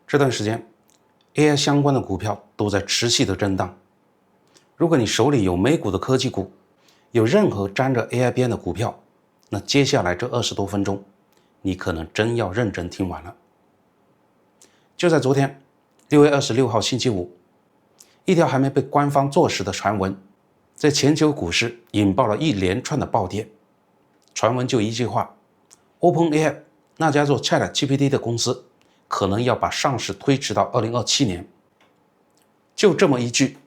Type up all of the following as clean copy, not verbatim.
这段时间 AI 相关的股票都在持续的震荡。如果你手里有美股的科技股，有任何沾着 AI 边的股票，那接下来这20多分钟，你可能真要认真听完了。就在昨天6月26号星期五，一条还没被官方坐实的传闻，在全球股市引爆了一连串的暴跌。传闻就一句话， OpenAI 那家做 ChatGPT 的公司可能要把上市推迟到2027年。就这么一句，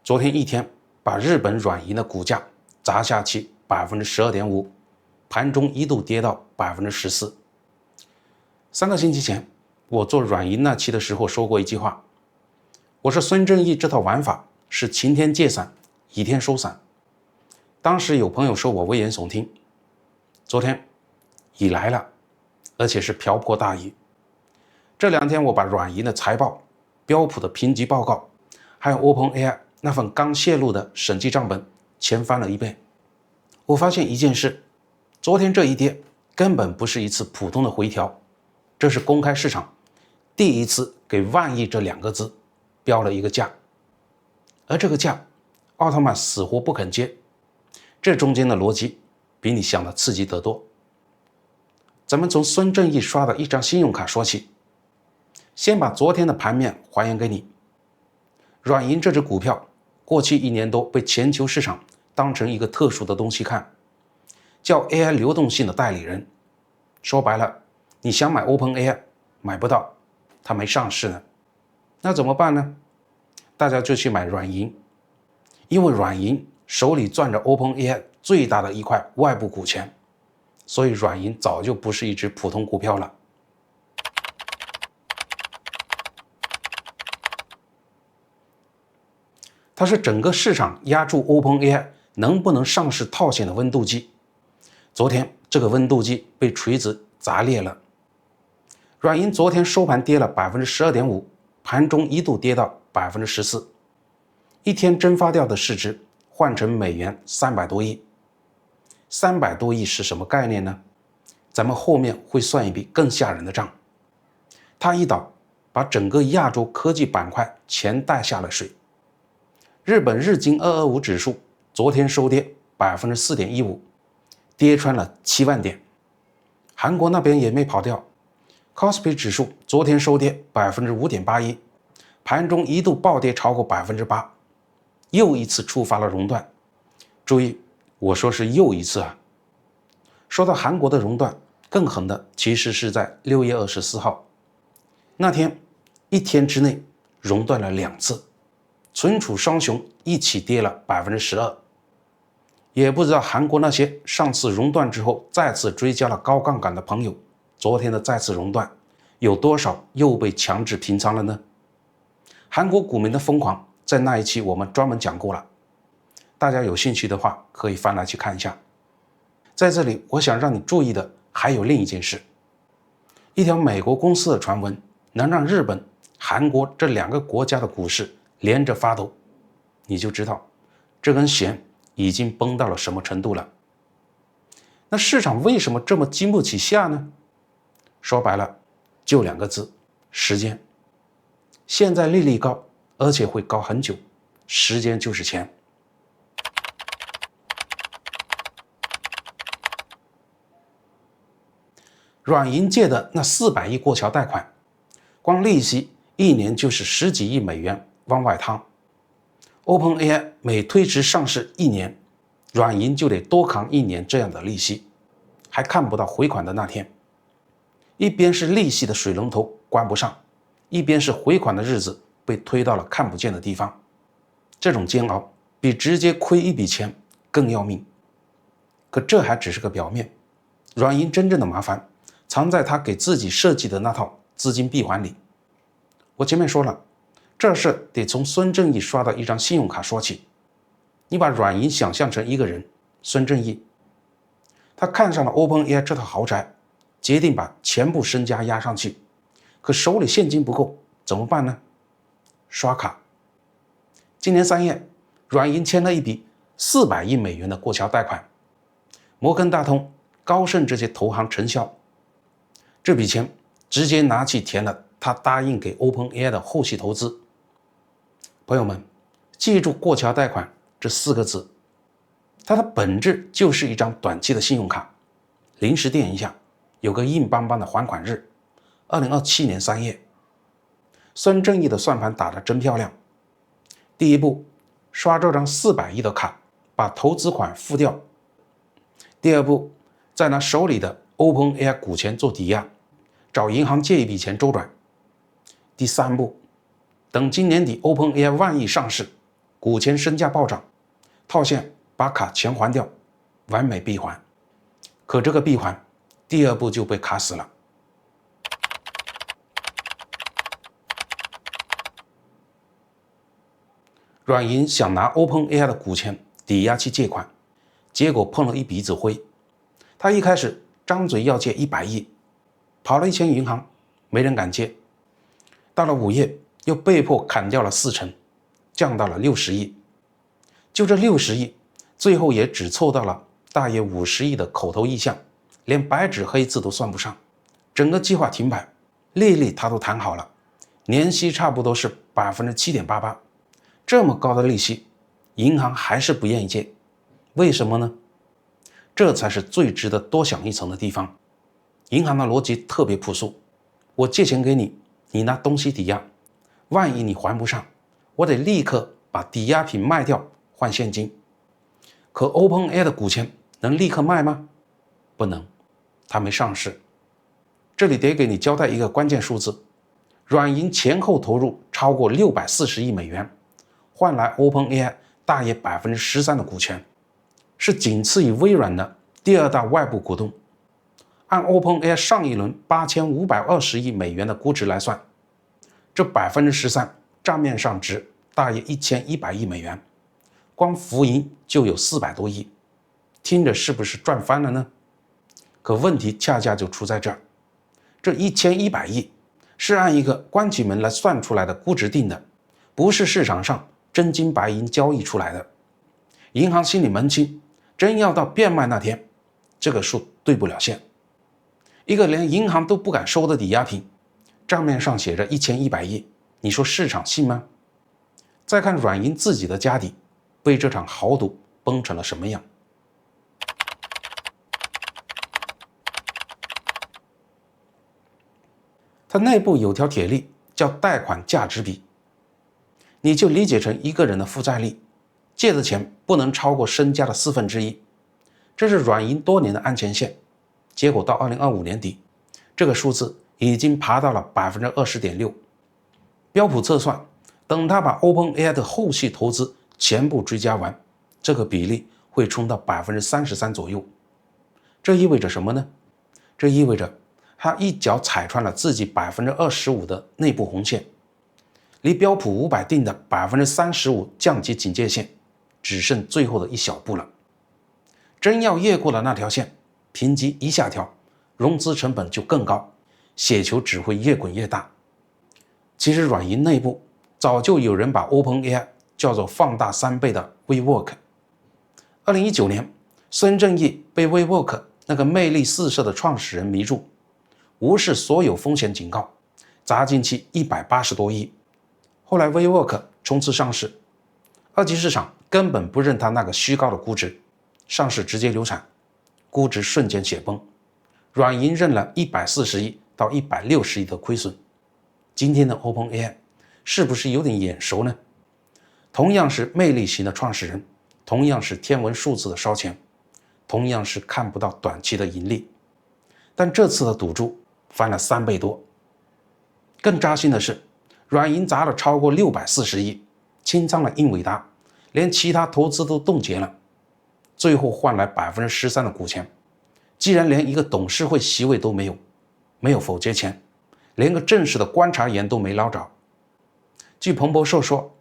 昨天一天把日本软银的股价砸下去 12.5%， 盘中一度跌到 14%。 3个星期前我做软银那期的时候说过一句话，我说孙正义这套玩法是晴天借伞，倚天收伞。当时有朋友说我危言耸听，昨天雨来了，而且是瓢泼大雨。这2天我把软银的财报、标普的评级报告，还有 OpenAI 那份刚泄露的审计账本全翻了一遍。我发现一件事，昨天这一跌根本不是一次普通的回调，这是公开市场第一次给万亿这2个字标了一个价，而这个价奥特曼死活不肯接，这中间的逻辑比你想的刺激得多。咱们从孙正义刷的一张信用卡说起，先把昨天的盘面还原给你。软银这只股票过去1年多被全球市场当成一个特殊的东西看，叫 AI 流动性的代理人。说白了，你想买 OpenAI 买不到，它没上市呢。那怎么办呢？大家就去买软银，因为软银手里攥着 OpenAI 最大的一块外部股权，所以软银早就不是一只普通股票了。它是整个市场压住 OpenAI 能不能上市套现的温度计。昨天这个温度计被锤子砸裂了。软银昨天收盘跌了 12.5%， 盘中一度跌到 14%， 一天蒸发掉的市值换成美元300多亿。300多亿是什么概念呢？咱们后面会算一笔更吓人的账。它一倒，把整个亚洲科技板块全带下了水。日本日经225指数昨天收跌 4.15%， 跌穿了7万点。韩国那边也没跑掉， Kospi 指数昨天收跌 5.81%， 盘中一度暴跌超过 8%， 又一次触发了熔断。注意，我说是又一次啊。说到韩国的熔断，更狠的其实是在6月24号那天，一天之内熔断了2次，存储双雄一起跌了 12%。 也不知道韩国那些上次熔断之后再次追加了高杠杆的朋友，昨天的再次熔断有多少又被强制平仓了呢？韩国股民的疯狂在那一期我们专门讲过了，大家有兴趣的话可以翻来去看一下。在这里我想让你注意的还有另一件事，一条美国公司的传闻能让日本、韩国这2个国家的股市连着发抖，你就知道这根弦已经绷到了什么程度了。那市场为什么这么经不起下呢？说白了就2个字，时间。现在利率高，而且会高很久，时间就是钱。软银借的那400亿过桥贷款，光利息1年就是10几亿美元往外趟。OpenAI 每推迟上市1年，软银就得多扛1年这样的利息，还看不到回款的那天。一边是利息的水龙头关不上，一边是回款的日子被推到了看不见的地方。这种煎熬比直接亏一笔钱更要命。可这还只是个表面，软银真正的麻烦藏在他给自己设计的那套资金闭环里。我前面说了，这事得从孙正义刷到一张信用卡说起。你把软银想象成一个人，孙正义，他看上了 OpenAI 这套豪宅，决定把全部身家压上去，可手里现金不够，怎么办呢？刷卡。今年3月，软银签了一笔400亿美元的过桥贷款，摩根大通、高盛这些投行承销。这笔钱直接拿去填了他答应给 OpenAI 的后续投资。朋友们，记住过桥贷款这4个字，它的本质就是一张短期的信用卡，临时垫一下，有个硬邦邦的还款日。2027年3月，孙正义的算盘打得真漂亮。第一步，刷这张400亿的卡，把投资款付掉。第二步，再拿手里的 OpenAI 股权做抵押，找银行借一笔钱周转。第三步，等今年底 OpenAI 万亿上市，股权身价暴涨，套现把卡全还掉，完美闭环。可这个闭环，第二步就被卡死了。软银想拿 OpenAI 的股权抵押去借款，结果碰了一鼻子灰。他一开始张嘴要借100亿，跑了1000银行，没人敢借。到了5月，又被迫砍掉了40%，降到了60亿。就这60亿，最后也只凑到了大约50亿的口头意向，连白纸黑字都算不上。整个计划停摆，利率他都谈好了，年息差不多是 7.88%。这么高的利息，银行还是不愿意借，为什么呢？这才是最值得多想一层的地方。银行的逻辑特别朴素，我借钱给你，你拿东西抵押，万一你还不上，我得立刻把抵押品卖掉换现金。可 OpenAI 的股权能立刻卖吗？不能，它没上市。这里得给你交代一个关键数字，软银前后投入超过640亿美元，换来 OpenAI 大约 13% 的股权，是仅次于微软的第2大外部股东。按 OpenAI 上一轮8520亿美元的估值来算，这 13% 账面上值大约1100亿美元，光浮盈就有400多亿，听着是不是赚翻了呢？可问题恰恰就出在这儿，这1100亿是按一个关起门来算出来的估值定的，不是市场上真金白银交易出来的。银行心里门清，真要到变卖那天，这个数对不了线。一个连银行都不敢收的抵押品，账面上写着1100亿，你说市场信吗？再看软银自己的家底，被这场豪赌崩成了什么样？它内部有条铁律叫贷款价值比，你就理解成一个人的负债率，借的钱不能超过身家的1/4，这是软银多年的安全线。结果到2025年底，这个数字已经爬到了 20.6%。标普测算，等他把 OpenAI 的后续投资全部追加完，这个比例会冲到 33% 左右。这意味着什么呢？这意味着他一脚踩穿了自己 25% 的内部红线，离标普500定的 35% 降级警戒线只剩最后的一小步了。真要越过了那条线，评级一下调，融资成本就更高，雪球只会越滚越大。其实软银内部早就有人把 OpenAI 叫做放大3倍的 WeWork。2019年，孙正义被 WeWork 那个魅力四射的创始人迷住，无视所有风险警告，砸进去180多亿。后来 WeWork 冲刺上市，二级市场根本不认他那个虚高的估值，上市直接流产，估值瞬间雪崩，软银认了140亿到160亿的亏损。今天的 OpenAI 是不是有点眼熟呢？同样是魅力型的创始人，同样是天文数字的烧钱，同样是看不到短期的盈利，但这次的赌注翻了3倍多。更扎心的是，软银砸了超过640亿，清仓了英伟达，连其他投资都冻结了，最后换来 13% 的股权。既然连一个董事会席位都没有，没有否决权，连个正式的观察员都没捞着。据彭博社说，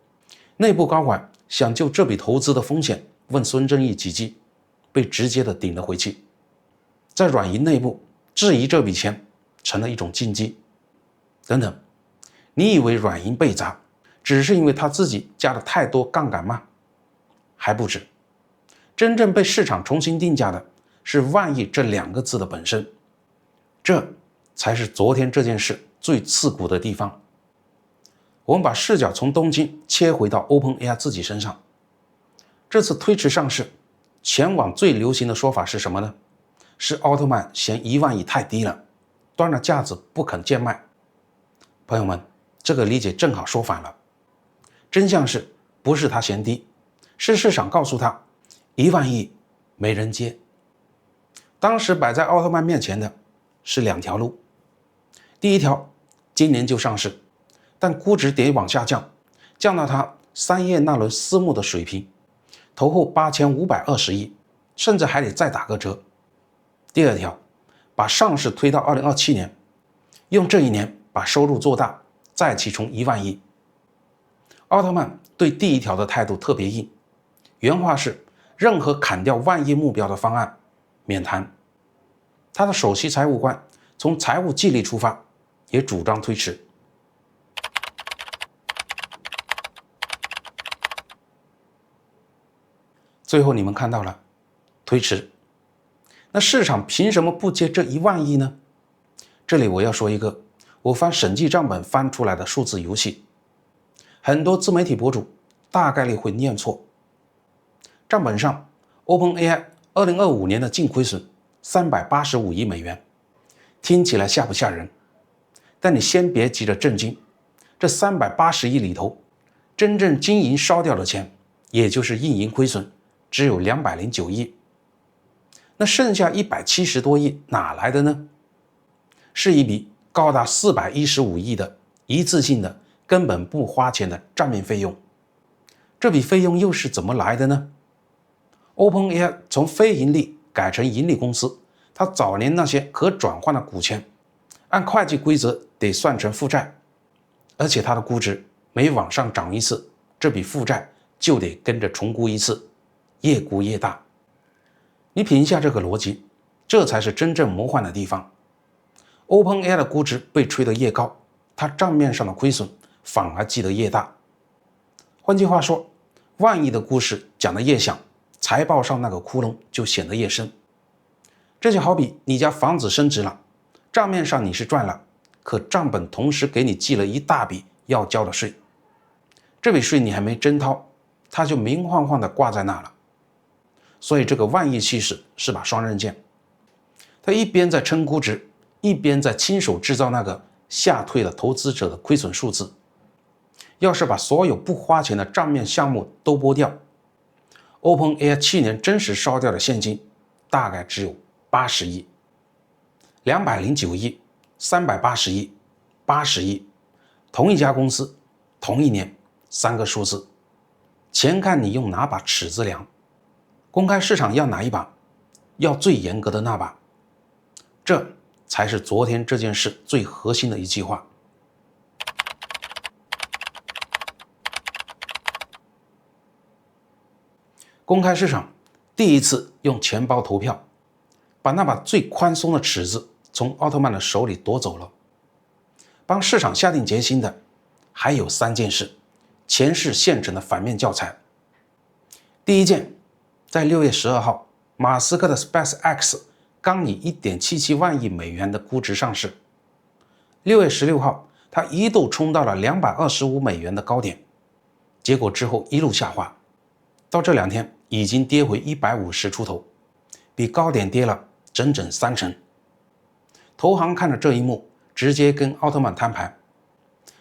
内部高管想就这笔投资的风险问孙正义几句，被直接的顶了回去。在软银内部，质疑这笔钱成了一种禁忌。等等，你以为软银被砸只是因为他自己加了太多杠杆吗？还不止，真正被市场重新定价的是万亿这2个字的本身，这才是昨天这件事最刺骨的地方。我们把视角从东京切回到 OpenAI 自己身上。这次推迟上市，全网最流行的说法是什么呢？是奥特曼嫌1万亿太低了，端着架子不肯贱卖。朋友们，这个理解正好说反了。真相是不是他嫌低，是市场告诉他1万亿没人接。当时摆在奥特曼面前的是2条路。第一条，今年就上市，但估值得往下降，降到它3叶那伦私募的水平，投后8520亿，甚至还得再打个折。第二条，把上市推到2027年，用这一年把收入做大，再起冲1万亿。奥特曼对第一条的态度特别硬，原话是任何砍掉1万亿目标的方案免谈。他的首席财务官从财务纪律出发，也主张推迟。最后你们看到了，推迟。那市场凭什么不接这1万亿呢？这里我要说一个我翻审计账本翻出来的数字游戏，很多自媒体博主大概率会念错。账本上 OpenAI 2025年的净亏损385亿美元，听起来吓不吓人？但你先别急着震惊，这380亿里头，真正经营烧掉的钱，也就是运营亏损，只有209亿。那剩下170多亿哪来的呢？是一笔高达415亿的一次性的根本不花钱的账面费用。这笔费用又是怎么来的呢？ OpenAI 从非盈利改成盈利公司，它早年那些可转换的股权按会计规则得算成负债，而且它的估值每往上涨一次，这笔负债就得跟着重估一次，越估越大。你品一下这个逻辑，这才是真正魔幻的地方。OpenAI 的估值被吹得越高，它账面上的亏损反而记得越大。换句话说，万亿的故事讲得越响，财报上那个窟窿就显得越深。这就好比你家房子升值了，账面上你是赚了，可账本同时给你记了一大笔要交的税，这笔税你还没真掏，它就明晃晃地挂在那了。所以这个万亿气势是把双刃剑，它一边在撑估值，一边在亲手制造那个吓退了投资者的亏损数字。要是把所有不花钱的账面项目都剥掉， OpenAI 去年真实烧掉的现金大概只有80亿。209亿、380亿、80亿，同一家公司，同一年，3个数字，钱看你用哪把尺子量。公开市场要哪一把？要最严格的那把。这才是昨天这件事最核心的一句话。公开市场第一次用钱包投票，把那把最宽松的尺子从奥特曼的手里夺走了。帮市场下定决心的还有3件事，前世现成的反面教材。第一件，在6月12号，马斯克的 SpaceX 刚以 1.77 万亿美元的估值上市。6月16号，它一度冲到了225美元的高点，结果之后一路下滑，到这2天已经跌回150出头，比高点跌了整整3成。投行看着这一幕，直接跟奥特曼摊牌，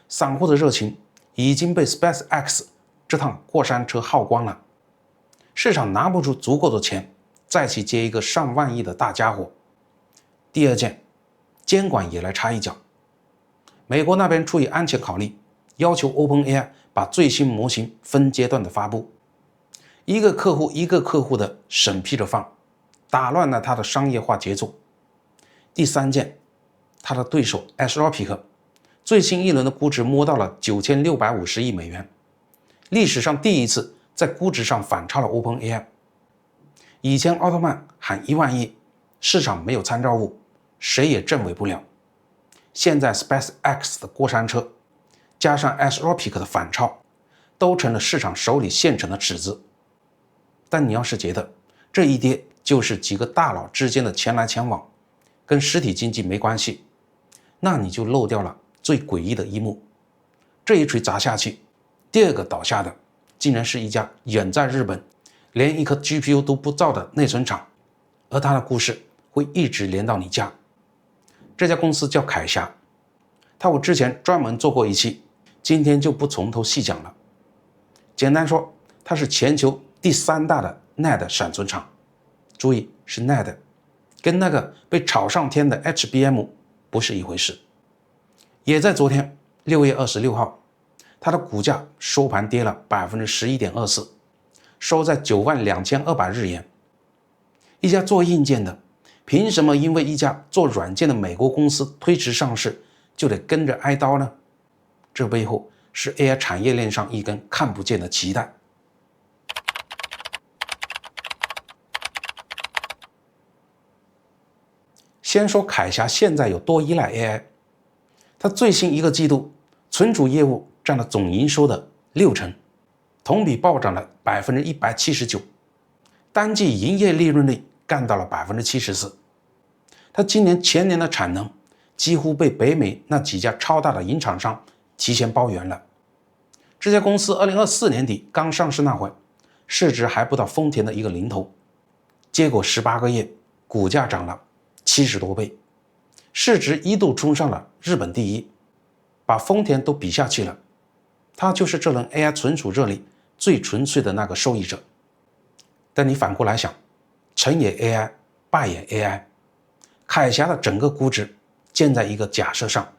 散户的热情已经被 SpaceX 这趟过山车耗光了，市场拿不出足够的钱再去接一个上万亿的大家伙。第二件，监管也来插一脚。美国那边出于安全考虑，要求 OpenAI 把最新模型分阶段的发布，一个客户一个客户的审批着放，打乱了他的商业化节奏。第三件，他的对手 Anthropic 最新一轮的估值摸到了9650亿美元，历史上第一次在估值上反超了 OpenAI。 以前奥特曼喊1万亿，市场没有参照物，谁也证伪不了。现在 SpaceX 的过山车加上 Anthropic 的反超，都成了市场手里现成的尺子。但你要是觉得这一跌就是几个大佬之间的钱来钱往，跟实体经济没关系，那你就漏掉了最诡异的一幕。这一锤砸下去，第二个倒下的竟然是一家远在日本连一颗 GPU 都不造的内存厂，而它的故事会一直连到你家。这家公司叫凯霞，我之前专门做过一期，今天就不从头细讲了。简单说，它是全球第3大的 NAND 闪存厂，注意是 NAND， 跟那个被炒上天的 HBM 不是一回事。也在昨天6月26号，它的股价收盘跌了 11.24%， 收在92200日元。一家做硬件的，凭什么因为一家做软件的美国公司推迟上市，就得跟着挨刀呢？这背后是 AI 产业链上一根看不见的脐带。先说凯霞现在有多依赖 AI， 它最新一个季度存储业务占了总营收的60%，同比暴涨了 179%， 单季营业利润率干到了 74%。 它今年全年的产能几乎被北美那几家超大的银厂商提前包圆了。这家公司2024年底刚上市那会，市值还不到丰田的一个零头，结果18个月股价涨了70多倍，市值一度冲上了日本第一，把丰田都比下去了。它就是这轮 AI 存储热里最纯粹的那个受益者。但你反过来想，成也 AI， 败也 AI， 凯霞的整个估值建在一个假设上，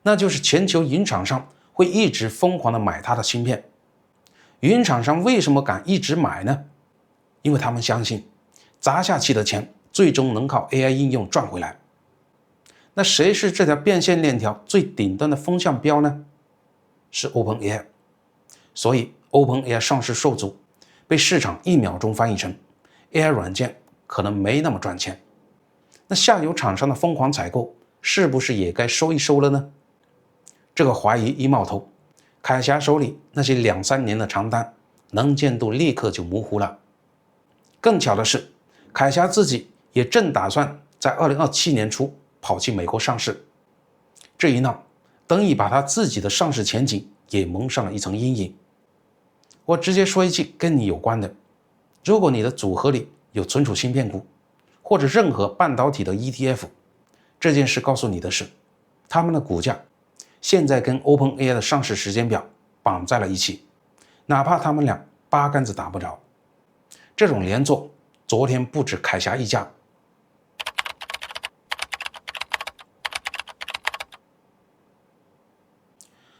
那就是全球云厂商会一直疯狂的买它的芯片。云厂商为什么敢一直买呢？因为他们相信砸下去的钱最终能靠 AI 应用赚回来。那谁是这条变现链条最顶端的风向标呢？是 OpenAI。 所以 OpenAI 上市受阻，被市场1秒钟翻译成 AI 软件可能没那么赚钱。那下游厂商的疯狂采购是不是也该收一收了呢？这个怀疑一冒头，凯霞手里那些2-3年的长单能见度立刻就模糊了。更巧的是，凯霞自己也正打算在2027年初跑去美国上市。这一闹，等于把他自己的上市前景也蒙上了一层阴影。我直接说一句跟你有关的，如果你的组合里有存储芯片股，或者任何半导体的 ETF， 这件事告诉你的是，他们的股价现在跟 OpenAI 的上市时间表绑在了一起，哪怕他们俩八竿子打不着。这种连坐昨天不止凯霞一家。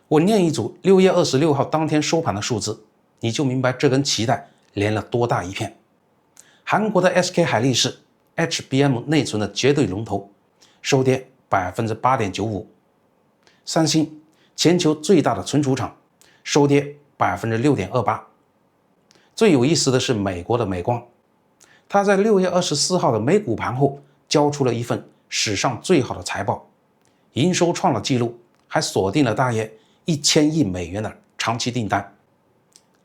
我念一组6月26号当天收盘的数字，你就明白这根脐带连了多大一片。韩国的 SK 海力士 HBM 内存的绝对龙头收跌 8.95%， 三星全球最大的存储厂收跌 6.28%。 最有意思的是美国的美光，它在6月24号的美股盘后交出了一份史上最好的财报，营收创了纪录，还锁定了大约1000亿美元的长期订单。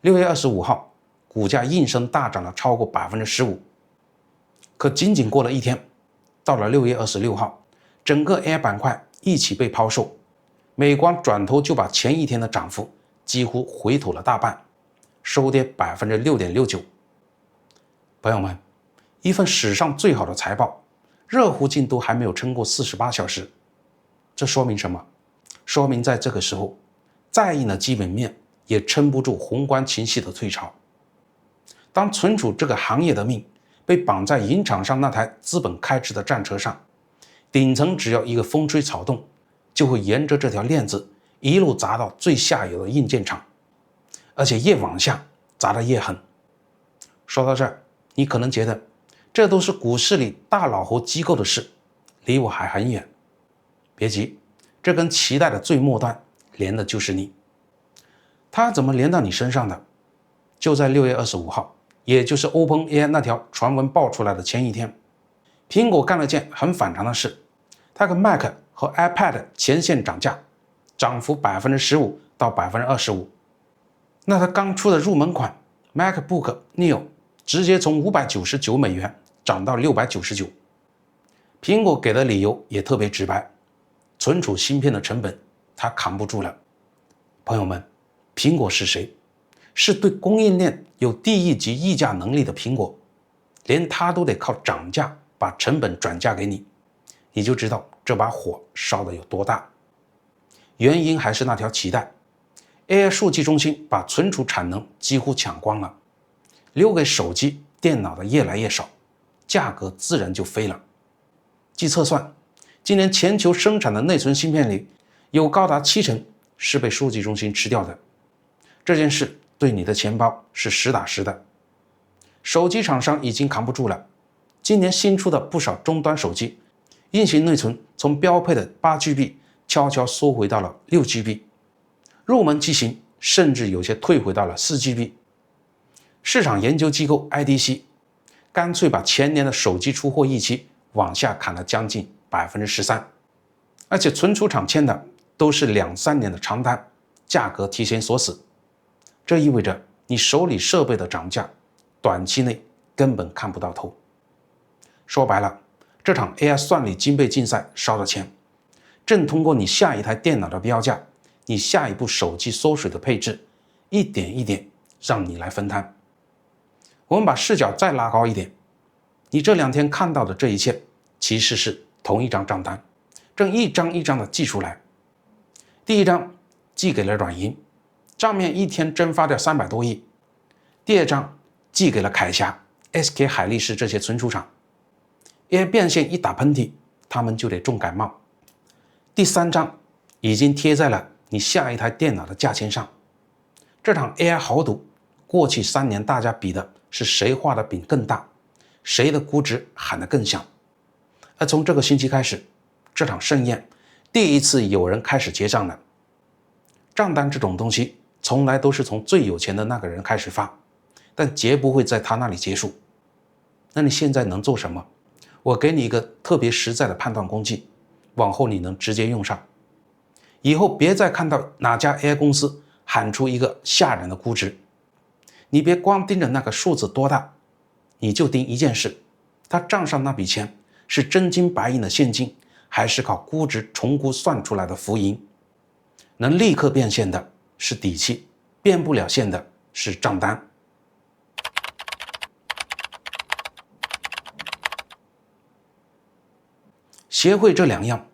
6月25号股价应声大涨了超过 15%。 可仅仅过了一天，到了6月26号，整个 AI 板块一起被抛售，美光转头就把前一天的涨幅几乎回吐了大半，收跌 6.69%。 朋友们，一份史上最好的财报，热乎劲都还没有撑过48小时，这说明什么？说明在这个时候，再硬的基本面也撑不住宏观情绪的退潮。当存储这个行业的命被绑在银厂上那台资本开支的战车上，顶层只要一个风吹草动，就会沿着这条链子一路砸到最下游的硬件厂，而且越往下砸得越狠。说到这儿，你可能觉得这都是股市里大老猴机构的事，离我还很远。别急，这根脐带的最末端连的就是你。它怎么连到你身上的？就在6月25号，也就是 OpenAI 那条传闻爆出来的前一天，苹果干了件很反常的事，它跟 Mac 和 iPad 全线涨价，涨幅 15% 到 25%。 那它刚出的入门款 MacBook Neo 直接从599美元涨到699。苹果给的理由也特别直白，存储芯片的成本它扛不住了。朋友们，苹果是谁？是对供应链有地域级议价能力的苹果，连它都得靠涨价把成本转嫁给你，你就知道这把火烧得有多大。原因还是那条脐带， AI 数据中心把存储产能几乎抢光了，留给手机、电脑的越来越少，价格自然就飞了。据测算，今年全球生产的内存芯片里，有高达70%是被数据中心吃掉的。这件事对你的钱包是实打实的。手机厂商已经扛不住了，今年新出的不少终端手机，运行内存从标配的8GB 悄悄缩回到了6GB， 入门机型甚至有些退回到了4GB。市场研究机构 IDC 干脆把前年的手机出货预期往下砍了将近 13%， 而且存储厂签的都是2-3年的长单，价格提前锁死。这意味着你手里设备的涨价短期内根本看不到头。说白了，这场 AI 算力军备竞赛烧的钱，正通过你下一台电脑的标价，你下一部手机缩水的配置，一点一点让你来分摊。我们把视角再拉高一点，你这2天看到的这一切其实是同一张账单，正一张一张的寄出来。第一张寄给了软银，账面一天蒸发掉300多亿。第二张寄给了凯霞、SK 海力士这些存储厂， AI 变现一打喷嚏，他们就得重感冒。第3张已经贴在了你下一台电脑的价钱上。这场 AI 豪赌，过去3年大家比的是谁画的饼更大，谁的估值喊得更响。而从这个星期开始，这场盛宴第一次有人开始结账了。账单这种东西从来都是从最有钱的那个人开始发，但绝不会在他那里结束。那你现在能做什么？我给你一个特别实在的判断工具，往后你能直接用上。以后别再看到哪家 AI 公司喊出一个吓人的估值，你别光盯着那个数字多大，你就盯一件事，他账上那笔钱是真金白银的现金，还是靠估值重估算出来的浮盈。能立刻变现的是底气，变不了现的是账单。学会这2样，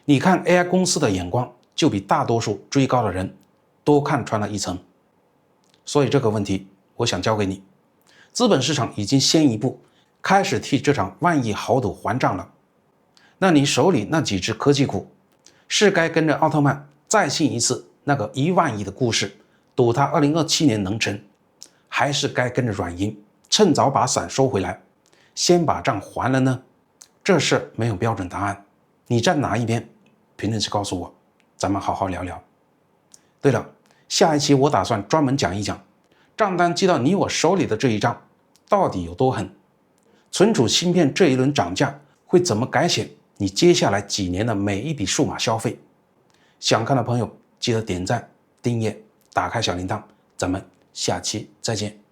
你看 AI 公司的眼光就比大多数追高的人多看穿了一层。所以这个问题我想交给你，资本市场已经先一步开始替这场万亿豪赌还账了。那你手里那几只科技股，是该跟着奥特曼再信一次那个1万亿的故事，赌他2027年能成，还是该跟着软银趁早把伞收回来，先把账还了呢？这事没有标准答案，你站哪一边？评论区告诉我，咱们好好聊聊。对了，下一期我打算专门讲一讲账单寄到你我手里的这一张到底有多狠，存储芯片这一轮涨价会怎么改写你接下来几年的每一笔数码消费。想看的朋友记得点赞、订阅、打开小铃铛，咱们下期再见。